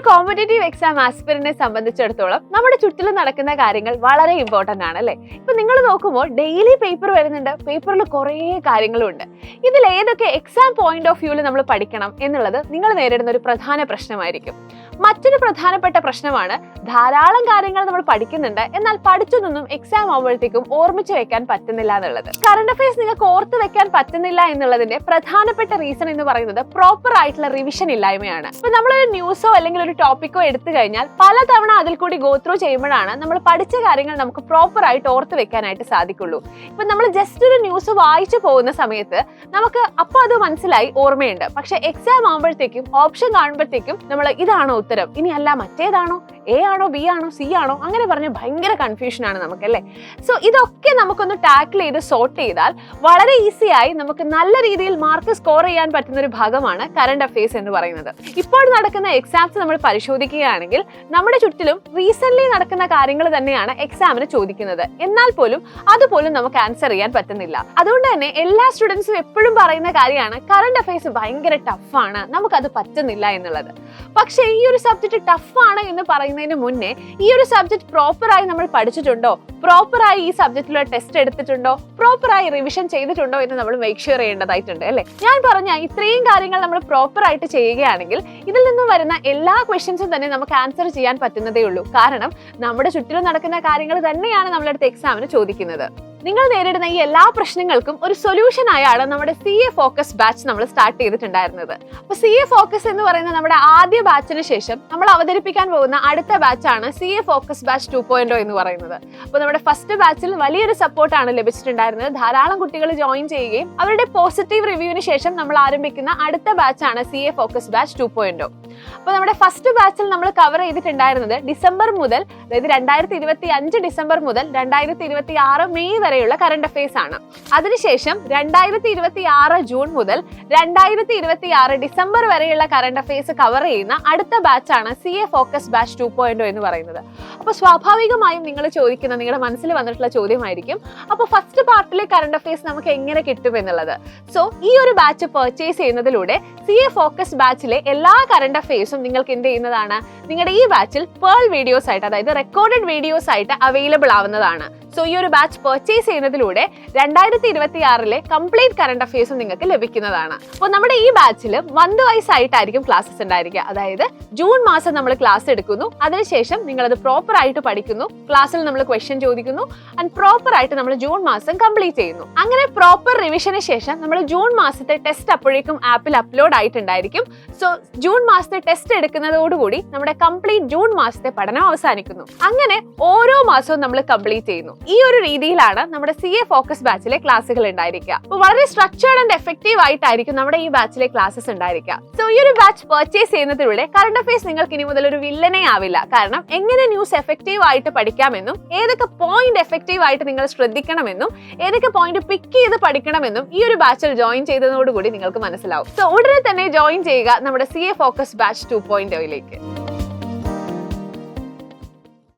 Competitive exam ആസ്പിരന്റിനെ സംബന്ധിച്ചിടത്തോളം നമ്മുടെ ചുറ്റിലും നടക്കുന്ന കാര്യങ്ങൾ വളരെ ഇമ്പോർട്ടന്റ് ആണ് അല്ലേ? ഇപ്പൊ നിങ്ങൾ നോക്കുമ്പോൾ ഡെയിലി പേപ്പർ വരുന്നുണ്ട്, പേപ്പറിൽ കുറേ കാര്യങ്ങളുണ്ട്. ഇതിൽ ഏതൊക്കെ എക്സാം പോയിന്റ് ഓഫ് വ്യൂവിൽ നമ്മൾ പഠിക്കണം എന്നുള്ളത് നിങ്ങൾ നേരിടുന്ന ഒരു പ്രധാന പ്രശ്നമായിരിക്കും. മറ്റൊരു പ്രധാനപ്പെട്ട പ്രശ്നമാണ് ധാരാളം കാര്യങ്ങൾ നമ്മൾ പഠിക്കുന്നുണ്ട്, എന്നാൽ പഠിച്ചതൊന്നും എക്സാം ആവുമ്പോഴത്തേക്കും ഓർമ്മിച്ച് വെക്കാൻ പറ്റുന്നില്ല എന്നുള്ളത്. കറണ്ട് അഫയേഴ്സ് നിങ്ങൾക്ക് ഓർത്ത് വെക്കാൻ പറ്റുന്നില്ല എന്നുള്ളതിന്റെ പ്രധാനപ്പെട്ട റീസൺ എന്ന് പറയുന്നത് പ്രോപ്പർ ആയിട്ടുള്ള റിവിഷൻ ഇല്ലായ്മയാണ്. ഇപ്പൊ നമ്മളൊരു ന്യൂസോ അല്ലെങ്കിൽ ഒരു ടോപ്പിക്കോ എടുത്തു കഴിഞ്ഞാൽ പലതവണ അതിൽ കൂടി ഗോ ത്രൂ ചെയ്യുമ്പോഴാണ് നമ്മൾ പഠിച്ച കാര്യങ്ങൾ നമുക്ക് പ്രോപ്പർ ആയിട്ട് ഓർത്ത് വെക്കാനായിട്ട് സാധിക്കുള്ളൂ. ഇപ്പൊ നമ്മൾ ജസ്റ്റ് ഒരു ന്യൂസ് വായിച്ചു പോകുന്ന സമയത്ത് നമുക്ക് അപ്പൊ അത് മനസ്സിലായി ഓർമ്മയുണ്ട്, പക്ഷെ എക്സാം ആകുമ്പോഴത്തേക്കും ഓപ്ഷൻ കാണുമ്പോഴത്തേക്കും നമ്മൾ ഇതാണോ ഉത്തരം, ഇനി അല്ല മറ്റേതാണോ, എ ആണോ ബി ആണോ സി ആണോ, അങ്ങനെ പറഞ്ഞ് ഭയങ്കര കൺഫ്യൂഷൻ ആണ് നമുക്കല്ലേ. സോ ഇതൊക്കെ നമുക്കൊന്ന് ടാക്കിൾ ചെയ്ത് സോർട്ട് ചെയ്താൽ വളരെ ഈസി ആയി നമുക്ക് നല്ല രീതിയിൽ മാർക്ക് സ്കോർ ചെയ്യാൻ പറ്റുന്ന ഒരു ഭാഗമാണ് കറണ്ട് അഫയേഴ്സ് എന്ന് പറയുന്നത്. ഇപ്പോൾ നടക്കുന്ന എക്സാംസ് നമ്മൾ പരിശോധിക്കുകയാണെങ്കിൽ നമ്മുടെ ചുറ്റിലും റീസെന്റ് നടക്കുന്ന കാര്യങ്ങൾ തന്നെയാണ് എക്സാമിന് ചോദിക്കുന്നത്, എന്നാൽ പോലും അതുപോലും നമുക്ക് ആൻസർ ചെയ്യാൻ പറ്റുന്നില്ല. അതുകൊണ്ട് തന്നെ എല്ലാ സ്റ്റുഡൻസും എപ്പോഴും പറയുന്ന കാര്യമാണ് കറണ്ട് അഫയേഴ്സ് ഭയങ്കര ടഫാണ്, നമുക്കത് പറ്റുന്നില്ല എന്നുള്ളത്. പക്ഷേ ഈ ഒരു സബ്ജക്ട് ടഫാണ് എന്ന് പറയുന്നതിന് മുന്നേ ഈ ഒരു സബ്ജക്ട് പ്രോപ്പറായി നമ്മൾ പഠിച്ചിട്ടുണ്ടോ, പ്രോപ്പറായി ഈ സബ്ജക്റ്റിലുള്ള ടെസ്റ്റ് എടുത്തിട്ടുണ്ടോ, പ്രോപ്പറായി റിവിഷൻ ചെയ്തിട്ടുണ്ടോ എന്ന് നമ്മൾ മേക്ക് ഷുവർ ചെയ്യേണ്ടതായിട്ടുണ്ട് അല്ലേ. ഞാൻ പറഞ്ഞ ഇത്രയും കാര്യങ്ങൾ നമ്മൾ പ്രോപ്പർ ആയിട്ട് ചെയ്യുകയാണെങ്കിൽ ഇതിൽ നിന്നും വരുന്ന എല്ലാ ക്വസ്റ്റ്യൻസും തന്നെ നമുക്ക് ആൻസർ ചെയ്യാൻ പറ്റുന്നതേ ഉള്ളൂ. കാരണം നമ്മുടെ ചുറ്റിലും നടക്കുന്ന കാര്യങ്ങൾ തന്നെയാണ് നമ്മളടുത്ത് എക്സാമിന് ചോദിക്കുന്നത്. നിങ്ങൾ നേരിടുന്ന ഈ എല്ലാ പ്രശ്നങ്ങൾക്കും ഒരു സൊല്യൂഷൻ ആയാണ് നമ്മുടെ CA ഫോക്കസ് ബാച്ച് നമ്മൾ സ്റ്റാർട്ട് ചെയ്തിട്ടുണ്ടായിരുന്നത്. അപ്പൊ CA ഫോക്കസ് എന്ന് പറയുന്ന നമ്മുടെ ആദ്യ ബാച്ചിന് ശേഷം നമ്മൾ അവതരിപ്പിക്കാൻ പോകുന്ന അടുത്ത ബാച്ചാണ് CA ഫോക്കസ് ബാച്ച് 2.0 എന്ന് പറയുന്നത്. അപ്പൊ നമ്മുടെ ഫസ്റ്റ് ബാച്ചിൽ വലിയൊരു സപ്പോർട്ടാണ് ലഭിച്ചിട്ടുണ്ടായിരുന്നത്. ധാരാളം കുട്ടികൾ ജോയിൻ ചെയ്യുകയും അവരുടെ പോസിറ്റീവ് റിവ്യൂവിന് ശേഷം നമ്മൾ ആരംഭിക്കുന്ന അടുത്ത ബാച്ചാണ് CA ഫോക്കസ് ബാച്ച് 2.0. അപ്പൊ നമ്മുടെ ഫസ്റ്റ് ബാച്ചിൽ നമ്മൾ കവർ ചെയ്തിട്ടുണ്ടായിരുന്നത് ഡിസംബർ മുതൽ, അതായത് 2025 ഡിസംബർ മുതൽ 2026 മെയ് വരെയുള്ള കറണ്ട് അഫയേഴ്സ് ആണ്. അതിനുശേഷം 2026 ജൂൺ മുതൽ 2026 ഡിസംബർ വരെയുള്ള കറണ്ട് അഫയേഴ്സ് കവർ ചെയ്യുന്ന അടുത്ത ബാച്ചാണ് CA ഫോക്കസ് ബാച്ച് 2.0 എന്ന് പറയുന്നത്. അപ്പൊ സ്വാഭാവികമായും നിങ്ങൾ ചോദിക്കുന്ന, നിങ്ങളുടെ മനസ്സിൽ വന്നിട്ടുള്ള ചോദ്യമായിരിക്കും, അപ്പൊ ഫസ്റ്റ് പാർട്ടിലെ കറണ്ട് അഫയേഴ്സ് നമുക്ക് എങ്ങനെ കിട്ടും എന്നുള്ളത്. സോ ഈ ഒരു ബാച്ച് പർച്ചേസ് ചെയ്യുന്നതിലൂടെ CA ഫോക്കസ് ബാച്ചിലെ എല്ലാ കറണ്ട് അഫയേഴ്സും നിങ്ങൾക്ക് എന്ത് ചെയ്യുന്നതാണ്, നിങ്ങളുടെ ഈ ബാച്ചിൽ പേൾ വീഡിയോസ് ആയിട്ട്, അതായത് റെക്കോർഡഡ് വീഡിയോസ് ആയിട്ട് അവൈലബിൾ ആവുന്നതാണ്. സോ ഈ ഒരു ബാച്ച് പർച്ചേസ് ചെയ്യുന്നതിലൂടെ 2026 കംപ്ലീറ്റ് കറണ്ട് അഫയേഴ്സും നിങ്ങൾക്ക് ലഭിക്കുന്നതാണ്. അപ്പോൾ നമ്മുടെ ഈ ബാച്ചിൽ മന്ത് വൈസ് ആയിട്ടായിരിക്കും ക്ലാസ്സസ് ഉണ്ടായിരിക്കുക. അതായത് ജൂൺ മാസം നമ്മൾ ക്ലാസ് എടുക്കുന്നു, അതിനുശേഷം നിങ്ങൾ അത് പ്രോപ്പർ ആയിട്ട് പഠിക്കുന്നു, ക്ലാസ്സിൽ നമ്മൾ ക്വസ്റ്റ്യൻ ചോദിക്കുന്നു, ആൻഡ് പ്രോപ്പർ ആയിട്ട് നമ്മൾ ജൂൺ മാസം കംപ്ലീറ്റ് ചെയ്യുന്നു. അങ്ങനെ പ്രോപ്പർ റിവിഷന് ശേഷം നമ്മൾ ജൂൺ മാസത്തെ ടെസ്റ്റ് അപ്പോഴേക്കും ആപ്പിൽ അപ്ലോഡ് ആയിട്ടുണ്ടായിരിക്കും. സോ ജൂൺ മാസത്തെ ടെസ്റ്റ് എടുക്കുന്നതോടുകൂടി നമ്മുടെ കംപ്ലീറ്റ് ജൂൺ മാസത്തെ പഠനം അവസാനിക്കുന്നു. അങ്ങനെ ഓരോ മാസവും നമ്മൾ കംപ്ലീറ്റ് ചെയ്യുന്നു. ഈ ഒരു രീതിയിലാണ് നമ്മുടെ CA ഫോക്കസ് ബാച്ചിലെ ക്ലാസ്സുകൾ ഉണ്ടായിരിക്കുക. അപ്പോൾ വളരെ സ്ട്രക്ചേർഡ് ആൻഡ് എഫക്റ്റീവ് ആയിട്ടായിരിക്കും നമ്മുടെ ഈ ബാച്ചിലെ ക്ലാസ്സസ് ഉണ്ടായിരിക്കുക. സോ ഈ ഒരു ബാച്ച് പർച്ചേസ് ചെയ്യുന്നതിലൂടെ കറണ്ട് അഫയേഴ്സ് നിങ്ങൾക്ക് ഇനി മുതൽ ഒരു വില്ലനെ ആവില്ല. കാരണം എങ്ങനെ ന്യൂസ് എഫക്റ്റീവ് ആയിട്ട് പഠിക്കാമെന്നും ഏതൊക്കെ പോയിന്റ് എഫക്റ്റീവ് ആയിട്ട് നിങ്ങൾ ശ്രദ്ധിക്കണമെന്നും ഏതൊക്കെ പോയിന്റ് പിക്ക് ചെയ്ത് പഠിക്കണമെന്നും ഈ ഒരു ബാച്ചിൽ ജോയിൻ ചെയ്തതോടുകൂടി നിങ്ങൾക്ക് മനസ്സിലാവും. സോ ഉടനെ തന്നെ ജോയിൻ ചെയ്യുക നമ്മുടെ CA ഫോക്കസ് ബാച്ച് 2.0